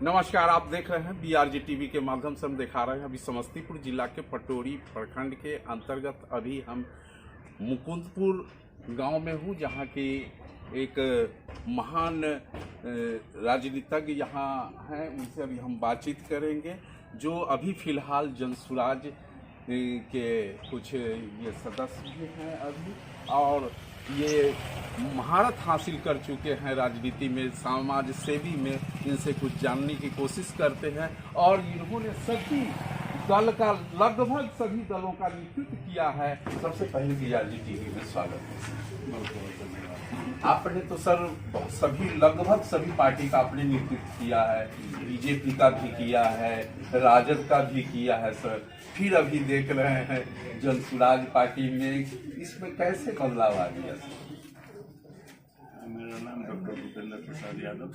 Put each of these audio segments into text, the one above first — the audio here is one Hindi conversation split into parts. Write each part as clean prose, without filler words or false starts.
नमस्कार, आप देख रहे हैं BRJ टीवी के माध्यम से हम दिखा रहे हैं अभी समस्तीपुर जिला के पटोरी प्रखंड के अंतर्गत अभी हम मुकुंदपुर गांव में हूं, जहां की एक महान राजनीतिज्ञ यहां हैं, उनसे अभी हम बातचीत करेंगे। जो अभी फिलहाल जनसुराज के कुछ ये सदस्य भी हैं अभी, और ये महारत हासिल कर चुके हैं राजनीति में, समाज सेवी में। इनसे कुछ जानने की कोशिश करते हैं और इन्होंने सभी दल का, लगभग सभी दलों का नेतृत्व किया है। सबसे पहले BRJ टीवी में स्वागत है। आपने तो सर सभी, लगभग सभी पार्टी का आपने नेतृत्व किया है, BJP का भी किया है, राजद का भी किया है सर। फिर अभी देख रहे हैं जनसुराज पार्टी में, इसमें कैसे बदलाव आ गया सर? मेरा नाम डॉक्टर भूपेंद्र प्रसाद यादव,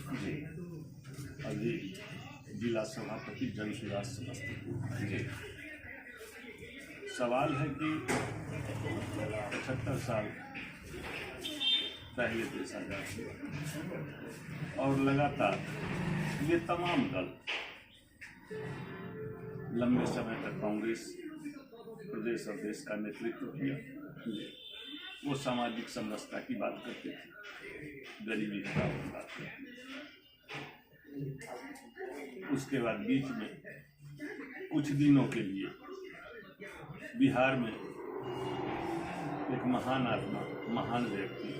अभी जिला सभापति जनसुराज समस्तीपुर जी। सवाल है कि 75 साल पहले देश आजाद हुआ और लगातार ये तमाम दल लंबे समय तक कांग्रेस प्रदेश और देश का नेतृत्व किया। वो सामाजिक समरसता की बात करते थे, गरीबी हटाओ की बात करते थे। उसके बाद बीच में कुछ दिनों के लिए बिहार में एक महान आत्मा, महान व्यक्ति,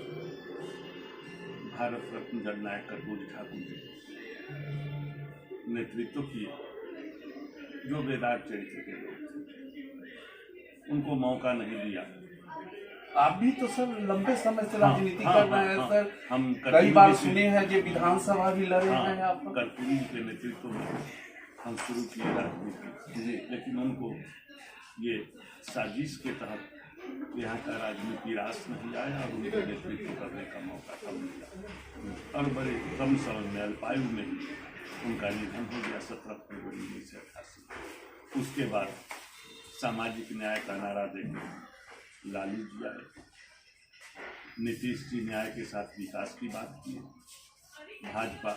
भारत रत्न जननायक कर्पूरी ठाकुर जी नेतृत्व किए, जो बेदाग चरित्र के लोग थे। उनको मौका नहीं दिया। आप भी तो सर लंबे समय से राजनीति कर रहे हैं सर। हम कई बार सुने हैं कि विधानसभा भी लड़े हैं आप। कर्पूरी जी के नेतृत्व में हम शुरू किए राजनीति, लेकिन उनको ये साजिश के तहत यहाँ का राजनीति रास नहीं आया और उनको नेतृत्व करने का मौका कम मिला और बड़े कम समय में, अल्पायु में ही उनका निधन हो गया 17 फरवरी 1988। उसके बाद सामाजिक न्याय का नारा देकर लालू जी आए, नीतीश जी न्याय के साथ विकास की बात की, भाजपा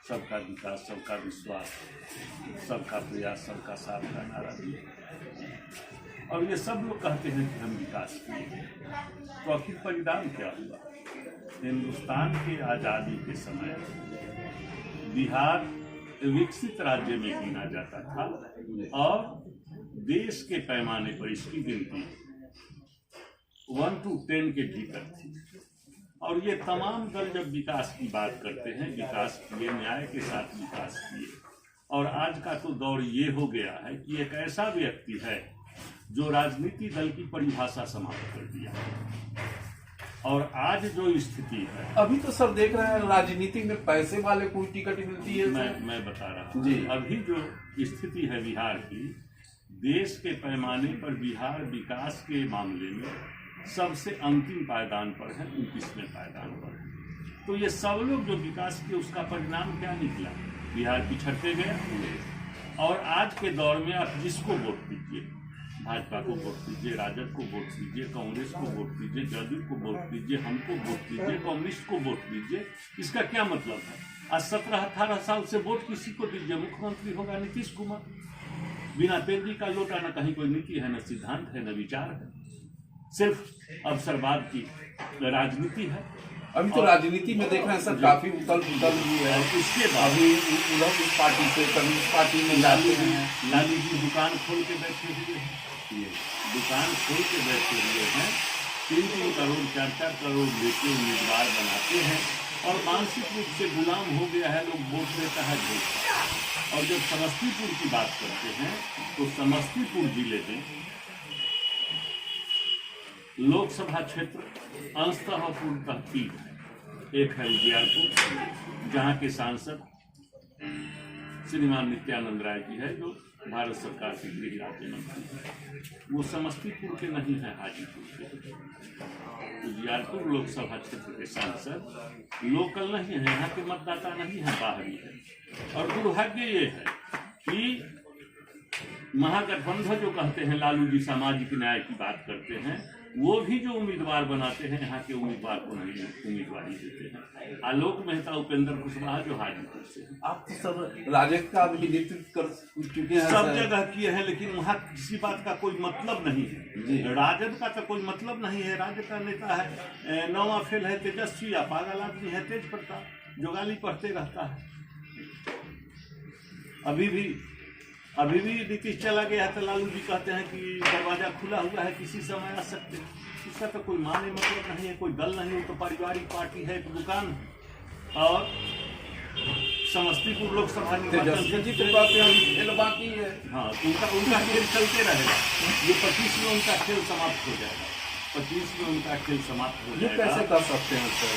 सबका विकास, सबका विश्वास, सबका प्रयास, सबका साथ का नारा दिया। और ये सब लोग कहते हैं कि हम विकास किए, तो आखिर परिणाम क्या हुआ? हिंदुस्तान के आज़ादी के समय बिहार विकसित राज्य में गिना जाता था और देश के पैमाने पर इसकी गिनती 1 to 10 के भीतर थी। और ये तमाम दल जब विकास की बात करते हैं, विकास किए, न्याय के साथ विकास किए। और आज का तो दौर ये हो गया है कि एक ऐसा व्यक्ति है जो राजनीति दल की परिभाषा समाप्त कर दिया। और आज जो स्थिति है, अभी तो सर देख रहे हैं राजनीति में पैसे वाले को टिकट मिलती है। मैं बता रहा हूँ जी। अभी जो स्थिति है बिहार की, देश के पैमाने पर बिहार विकास के मामले में सबसे अंतिम पायदान पर है, 29वें पायदान पर है। तो ये सब लोग जो विकास किए, उसका परिणाम क्या निकला? बिहार पिछड़ते गए। और आज के दौर में आप जिसको वोट दीजिए, भाजपा को वोट दीजिए, राजद को वोट दीजिए, कांग्रेस को वोट दीजिए, जदयू को वोट दीजिए, हमको वोट दीजिए, कम्युनिस्ट को वोट दीजिए, इसका क्या मतलब है? आज 17-18 साल से वोट किसी को दीजिए, मुख्यमंत्री होगा नीतीश कुमार। बिना तेजी का लोटा, न कहीं कोई नीति है, न सिद्धांत है, न विचार है, सिर्फ अवसरवाद की राजनीति है। अभी तो राजनीति में देख रहे हैं सर काफी उथल पुथल भी है। इसके बाद अभी उधर इस पार्टी से कम्युनिस्ट पार्टी में जाते हैं। लालू जी दुकान खोल के बैठे हुए हैं, ये दुकान खोल के बैठे हुए हैं, 3-3 करोड़ 4-4 करोड़ लेके उम्मीदवार बनाते हैं और मानसिक रूप से गुलाम हो गया है। लोग वोट देता है झूठ। और जब समस्तीपुर की बात करते हैं तो समस्तीपुर जिले में लोकसभा क्षेत्र अंशतः और पूर्णतः 3 है। एक है उजियारपुर, जहाँ के सांसद श्रीमान नित्यानंद राय जी है, जो भारत सरकार के गृह राज्य मंत्री है। वो समस्तीपुर के नहीं है, हाजीपुर के। उजियारपुर लोकसभा क्षेत्र के सांसद लोकल नहीं है, यहाँ के मतदाता नहीं है, बाहरी है। और दुर्भाग्य ये है कि महागठबंधन जो कहते हैं, लालू जी सामाजिक न्याय की बात करते हैं, वो भी जो उम्मीदवार बनाते हैं यहाँ के उम्मीदवार को नहीं उम्मीदवारी देते हैं। आलोक मेहता, उपेंद्र कुशवाहा जो हाजीपुर से हैं। आप तो सब राजद का भी नेतृत्व कर चुके हैं, सब जगह किए हैं, लेकिन वहाँ किसी बात का कोई मतलब नहीं जी। है। राजद का तो कोई मतलब नहीं है। राजद का नेता है नौवा फेल है, तेजस्वी, या पागल आदमी है तेज प्रताप, जो गाली पढ़ते रहता है। अभी भी नीतीश चला गया तो लालू जी कहते हैं कि दरवाजा खुला हुआ है, किसी समय आ सकते हैं। इसका तो कोई माने मतलब नहीं है, कोई दल नहीं, वो तो पारिवारिक पार्टी है, एक दुकान है। और समस्तीपुर लोकसभा निर्वाचन जी तो बात खेल बाकी है। हाँ, उनका खेल चलते रहेगा। ये 25 में उनका खेल समाप्त हो जाएगा। 25 में उनका खेल समाप्त हो जाएगा। कैसे कर सकते हैं सर?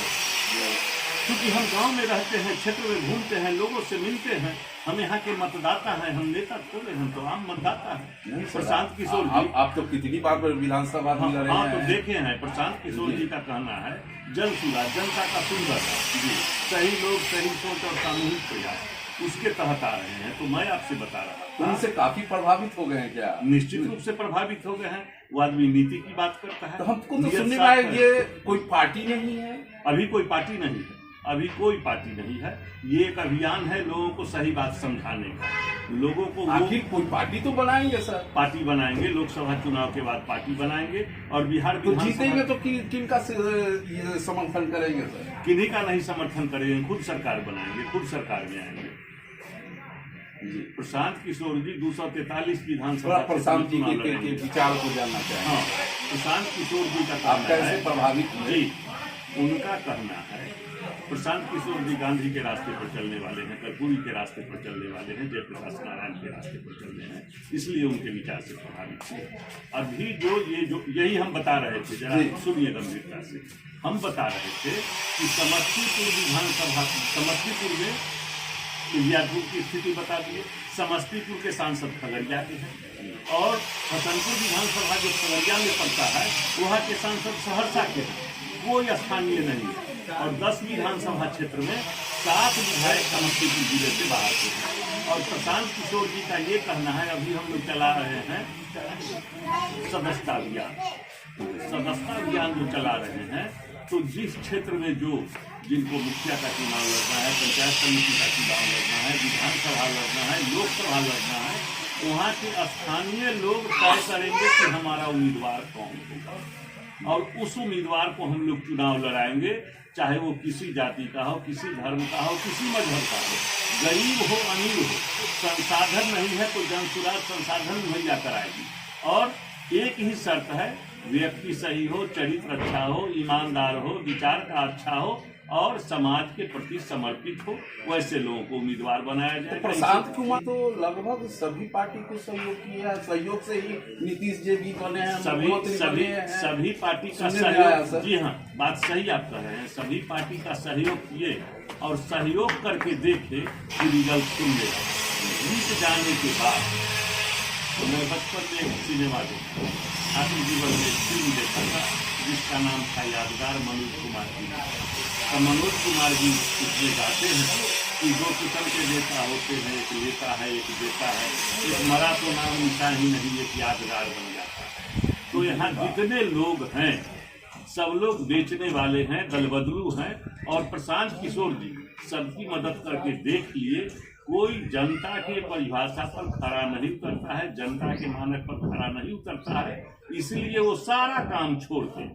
क्योंकि हम गांव में रहते हैं, क्षेत्र में घूमते हैं, लोगों से मिलते हैं। हम यहाँ के मतदाता हैं, हम नेता थोड़े, हम तो आम मतदाता हैं। प्रशांत किशोर जी, आप तो कितनी बार विधानसभा में लड़े हैं। तो देखे हैं। प्रशांत किशोर जी का कहना है जनसुरा, जनता का सुंदर, सही लोग, सही सोच और सामूहिक प्रयास, उसके तहत आ रहे हैं। तो मैं आपसे बता रहा हूँ, उनसे काफी प्रभावित हो गए हैं क्या? निश्चित रूप से प्रभावित हो गए हैं। वो आदमी नीति की बात करता है। तो हमको तो सुनने में आया ये कोई पार्टी नहीं है। अभी कोई पार्टी नहीं है, अभी कोई पार्टी नहीं है। ये एक अभियान है लोगों को सही बात समझाने का। लोगों को आखिर कोई पार्टी तो बनाएंगे सर। पार्टी बनाएंगे, लोकसभा चुनाव के बाद पार्टी बनाएंगे। और बिहार तो जीतेंगे तो किन का समर्थन करेंगे सर? किन्हीं का नहीं समर्थन करेंगे, खुद सरकार बनाएंगे, खुद सरकार में आएंगे। जी, प्रशांत किशोर जी 243 विधानसभा, प्रशांत जी के विचार को जानना चाहिए। हाँ, प्रशांत किशोर जी का कहना है प्रभावित जी, उनका कहना है प्रशांत किशोर जी गांधी के रास्ते पर चलने वाले हैं, कर्पूरी के रास्ते पर चलने वाले हैं, जयप्रकाश नारायण के रास्ते पर चलने हैं, इसलिए उनके विचार से प्रभावित हुए। अभी जो यही हम बता रहे थे, जरा सुनिए गंभीरता से। हम बता रहे थे कि समस्तीपुर विधानसभा, समस्तीपुर में इलियापुर की स्थिति बता दिए। समस्तीपुर के सांसद खगड़िया के हैं और हसनपुर विधानसभा जो खगड़िया में पड़ता है, वहाँ के सांसद सहरसा के हैं, कोई स्थानीय नहीं है। और 10 विधानसभा क्षेत्र में 7 विधायक समस्तीपुर जिले से बाहर के हैं। और प्रशांत किशोर जी का ये कहना है, अभी हम लोग चला रहे हैं सदस्यता अभियान। सदस्यता अभियान जो चला रहे हैं, तो जिस क्षेत्र में जिनको मुखिया का चुनाव लड़ना है, पंचायत समिति का चुनाव लड़ना है, विधानसभा लड़ना है, लोकसभा लड़ना है, वहाँ के स्थानीय लोग तय करेंगे कि हमारा उम्मीदवार कौन होगा। और उस उम्मीदवार को हम लोग चुनाव लड़ाएंगे, चाहे वो किसी जाति का हो, किसी धर्म का हो, किसी मजहब का हो, गरीब हो, अमीर हो, संसाधन नहीं है तो जनसुराज संसाधन मुहैया कराएगी। और एक ही शर्त है, व्यक्ति सही हो, चरित्र अच्छा हो, ईमानदार हो, विचार का अच्छा हो और समाज के प्रति समर्पित हो, वैसे लोगों को उम्मीदवार बनाया जाए। तो प्रशांत कुमार तो लगभग सभी पार्टी को सहयोग किया है, सहयोग से ही नीतीश जी भी बने हैं, सभी पार्टी का सहयोग। जी हाँ, बात सही आप कह रहे हैं। सभी पार्टी का सहयोग किए और सहयोग करके देखे कि रिजल्ट सुन ले। जीत जाने के बाद तो मैं बचपन में एक सिनेमा देखा, छात्र जीवन में फिल्म देखा था जिसका नाम था यादगार, मनोज कुमार जी। तो मनोज कुमार जी इसमें गाते हैं कि दो किस्म के नेता होते हैं, एक लेता है, एक देता है, एक मरा तो नाम निशान ही नहीं, एक यादगार बन जाता है। तो यहाँ जितने लोग हैं सब लोग बेचने वाले हैं, दलबदलू हैं। और प्रशांत किशोर जी सबकी मदद करके देख लिए, कोई जनता के परिभाषा पर खरा नहीं उतरता है, जनता के मानक पर खरा नहीं उतरता है, इसलिए वो सारा काम छोड़ के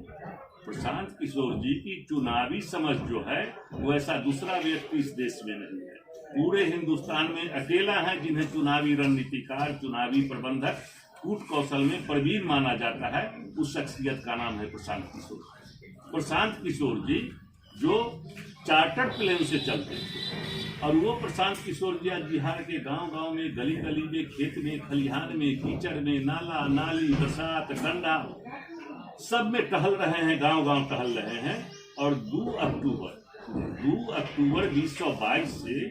प्रशांत किशोर जी की चुनावी समझ जो है वैसा दूसरा व्यक्ति इस देश में नहीं है। पूरे हिंदुस्तान में अकेला है जिन्हें चुनावी रणनीतिकार, चुनावी प्रबंधक, कूट कौशल में प्रवीण माना जाता है। उस शख्सियत का नाम है प्रशांत किशोर। प्रशांत किशोर जी जो चार्टर्ड प्लेन से चलते थे, और वो प्रशांत किशोर जी आज बिहार के गांव-गांव में, गली गली में, खेत में, खलिहान में, कीचड़ में, नाला नाली, बरसात, गंडा, सब में टहल रहे हैं, गांव-गांव टहल रहे हैं। और 2 अक्टूबर 2022 से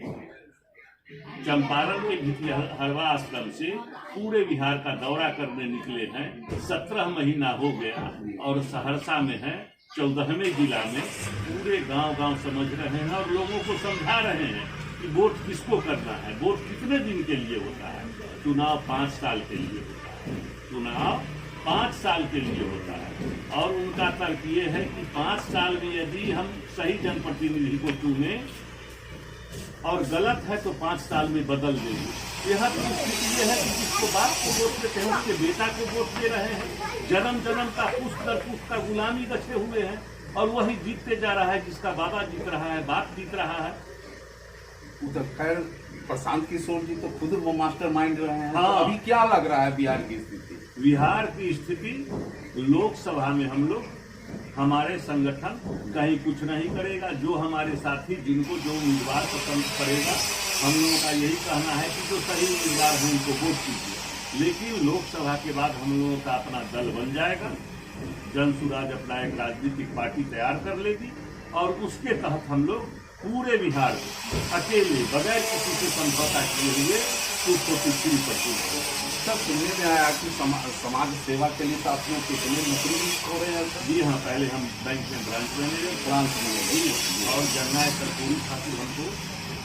चंपारण के भितिहरवा आश्रम से पूरे बिहार का दौरा करने निकले हैं। 17 महीना हो गया और सहरसा में है, 14वें जिला में पूरे गांव-गांव समझ रहे हैं और लोगों को समझा रहे हैं कि वोट किसको करना है, वोट कितने दिन के लिए होता है। चुनाव 5 साल के लिए होता है, चुनाव 5 साल के लिए होता है। और उनका तर्क ये है कि 5 साल में यदि हम सही जनप्रतिनिधि को चुने और गलत है तो 5 साल में बदल देंगे। यहाँ तो स्थिति ये है कि जिसको बाप को वोट देते हैं उसके बेटा को वोट दे रहे हैं। जन्म जन्म का पुष्ट दर पुष्ट का गुलामी बचे हुए हैं और वही जीतते जा रहा है, जिसका बाबा जीत रहा है, बाप जीत रहा है। तो खैर प्रशांत किशोर जी तो खुद वो मास्टरमाइंड रहे हैं। हाँ। तो अभी क्या लग रहा है बिहार की स्थिति? बिहार की स्थिति, लोकसभा में हम लोग, हमारे संगठन कहीं कुछ नहीं करेगा। जो हमारे साथी जिनको जो उम्मीदवार पसंद पड़ेगा, हम लोगों का यही कहना है कि जो सही उम्मीदवार है उनको वोट कीजिए। लेकिन लोकसभा के बाद हम लोगों का अपना दल बन जाएगा, जनसुराज अपना एक राजनीतिक पार्टी तैयार कर लेगी और उसके तहत हम लोग पूरे बिहार में अकेले बगैर किसी से समझौता किए हुए 243%। सब सुनने में आया कि समाज सेवा के लिए तो आपने कितने नौकरी भी हो रहे हैं सर? जी हाँ, पहले हम बैंक में ब्रांच मैनेजर फ्रांस में और जननायक कर्पूरी ठाकुर हमको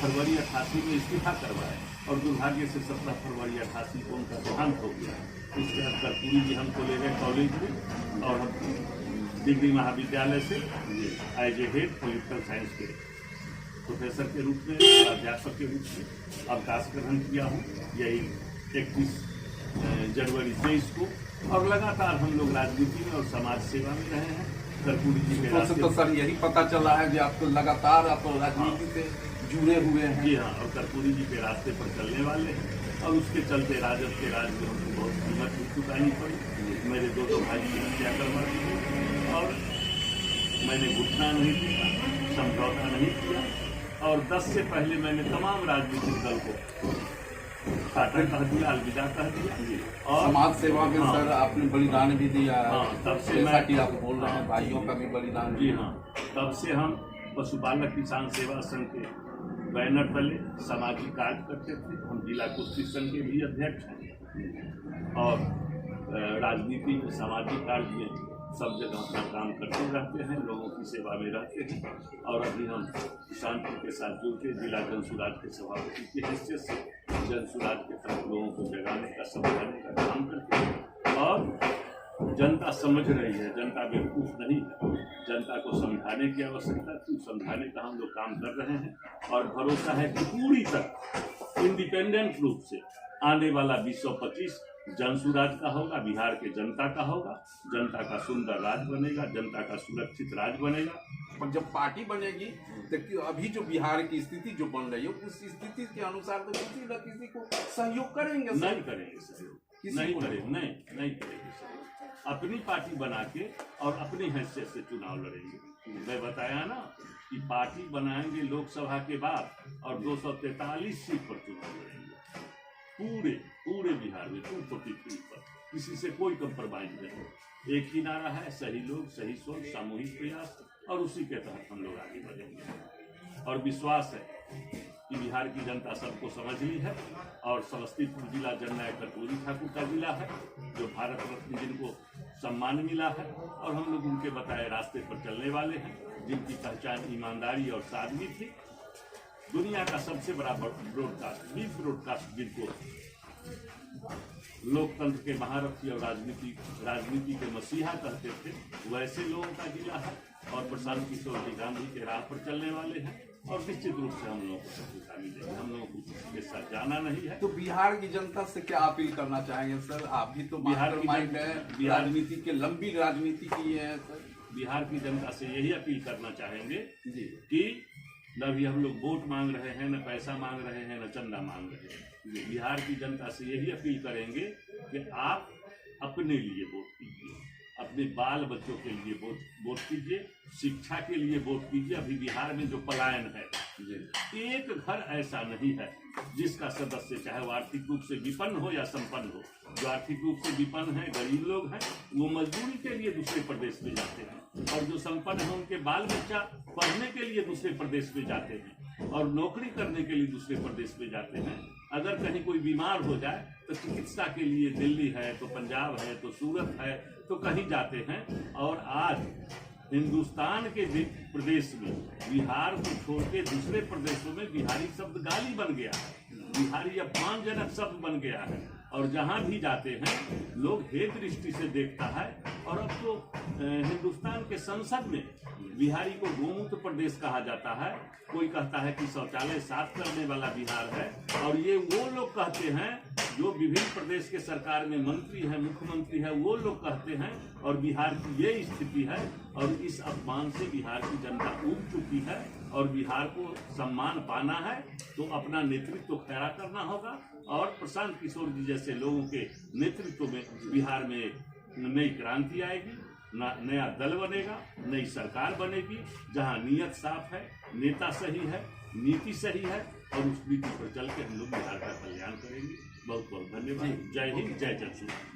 फरवरी 88 में इस्तीफा करवाए और दुर्भाग्य से 17 फरवरी 88 को उनका देहांत हो गया। उसके बाद कर्पूरी जी हमको ले गए कॉलेज में और हम डिग्री महाविद्यालय से as a head political science के प्रोफेसर के रूप में, अध्यापक के रूप में अवकाश ग्रहण किया हूँ। यही 31 जनवरी 23 को। और लगातार हम लोग राजनीति में और समाज सेवा में रहे हैं। कर्पूरी जी के रास्ते तो सर यही पता चला है कि आपको लगातार आप राजनीति से जुड़े हुए हैं। जी हाँ, और कर्पूरी जी के रास्ते पर चलने वाले हैं और उसके चलते राजद के राज में हमको बहुत कीमत भी चुकानी पड़ी। मेरे 2 भाई की हत्या करवा दी और मैंने घुटना नहीं दिया, समझौता नहीं किया और 10 से पहले मैंने तमाम राजनीतिक दल को टाटा कह दिया, अलविदा कह दिया। और समाज सेवा में हाँ, सर आपने बलिदान भी दिया। हाँ, तब से जैसा मैं कि आप बोल रहे हैं भाइयों का भी बलिदान। जी हाँ, तब से हम पशुपालक किसान सेवा संघ के बैनर तले सामाजिक कार्य करते थे। हम जिला कुश्ती संघ के भी अध्यक्ष हैं और राजनीति में, सामाजिक कार्य में सब जगह अपना काम करते रहते हैं, लोगों की सेवा में रहते हैं। और अभी हम किसानपुर के साथ जुड़ के जिला जनसुराज के सभापति की हैसियत से जनसुराज के तहत लोगों को जगाने का, समझाने का काम करते हैं। और जनता समझ रही है, जनता बेवकूफ़ नहीं है, जनता को समझाने की आवश्यकता थी, समझाने का हम लोग काम कर रहे हैं। और भरोसा है कि पूरी तरह इंडिपेंडेंट रूप से आने वाला 2025 जनसुराज का होगा, बिहार के जनता का होगा। जनता का सुंदर राज बनेगा, जनता का सुरक्षित राज बनेगा। पर जब पार्टी बनेगी तो अभी जो बिहार की स्थिति जो बन रही है उस स्थिति के अनुसार तो किसी न किसी को सहयोग करेंगे। नहीं करेंगे सहयोग, नहीं करेंगे, नहीं करेंगे सहयोग। अपनी पार्टी बना के और अपनी हैसियत से चुनाव लड़ेंगे। मैं बताया ना कि पार्टी बनाएंगे लोकसभा के बाद और 243 सीट पर चुनाव लड़ेंगे पूरे बिहार में 243 पर। किसी से कोई कंप्रोमाइज नहीं। एक ही नारा है, सही लोग, सही सोच, सामूहिक प्रयास, और उसी के तहत हम लोग आगे बढ़ेंगे। और विश्वास है कि बिहार की जनता सबको समझ ली है और समस्तीपुर जिला जननायक कर्पूरी ठाकुर का जिला है, जो भारत रत्न जिनको सम्मान मिला है और हम लोग उनके बताए रास्ते पर चलने वाले हैं, जिनकी पहचान ईमानदारी और सादगी थी। दुनिया का सबसे बड़ा ब्रॉडकास्ट, बिग ब्रॉडकास्ट जिनको लोकतंत्र के महारथी और राजनीति के मसीहा कहते थे, वैसे लोगों का जिला है। और प्रशांत किशोर जी गांधी के राह पर चलने वाले हैं और निश्चित रूप से हम लोगों को सफलता मिलेगी। हम लोगों को किसी के साथ जाना नहीं है। तो बिहार की जनता से क्या अपील करना चाहेंगे सर? आप भी तो बिहार की माइंड है, राजनीति के लंबी राजनीति की है सर। बिहार की जनता से यही अपील करना चाहेंगे जी कि न भी हम लोग वोट मांग रहे हैं, न पैसा मांग रहे हैं, न चंदा मांग रहे हैं। बिहार की जनता से यही अपील करेंगे कि आप अपने लिए वोट कीजिए, अपने बाल बच्चों के लिए वोट कीजिए, शिक्षा के लिए वोट कीजिए। अभी बिहार में जो पलायन है, एक घर ऐसा नहीं है जिसका सदस्य, चाहे वो आर्थिक रूप से विपन्न हो या संपन्न हो, जो आर्थिक रूप से विपन्न है, गरीब लोग हैं, वो मजदूरी के लिए दूसरे प्रदेश में जाते हैं, और जो संपन्न है उनके बाल बच्चा पढ़ने के लिए दूसरे प्रदेश में जाते हैं और नौकरी करने के लिए दूसरे प्रदेश में जाते हैं। अगर कहीं कोई बीमार हो जाए तो चिकित्सा के लिए दिल्ली है, तो पंजाब है, तो सूरत है, तो कहीं जाते हैं। और आज हिंदुस्तान के प्रदेश में बिहार को छोड़ के दूसरे प्रदेशों में बिहारी शब्द गाली बन गया है, बिहारी अपमानजनक शब्द बन गया है। और जहां भी जाते हैं लोग हे दृष्टि से देखता है। और अब तो हिंदुस्तान के संसद में बिहारी को गोमूत्र प्रदेश कहा जाता है। कोई कहता है कि शौचालय साफ करने वाला बिहार है। और ये वो लोग कहते हैं जो विभिन्न प्रदेश के सरकार में मंत्री है, मुख्यमंत्री है, वो लोग कहते हैं। और बिहार की ये स्थिति है। और इस अपमान से बिहार की जनता ऊब चुकी है। और बिहार को सम्मान पाना है तो अपना नेतृत्व खड़ा करना होगा। और प्रशांत किशोर जी जैसे लोगों के नेतृत्व में बिहार में नई क्रांति आएगी, नया दल बनेगा, नई सरकार बनेगी, जहां नीयत साफ है, नेता सही है, नीति सही है। और उस नीति पर चल के हम लोग बिहार का कल्याण करेंगे। बहुत बहुत धन्यवाद। जय हिंद, जय जय श्री राम।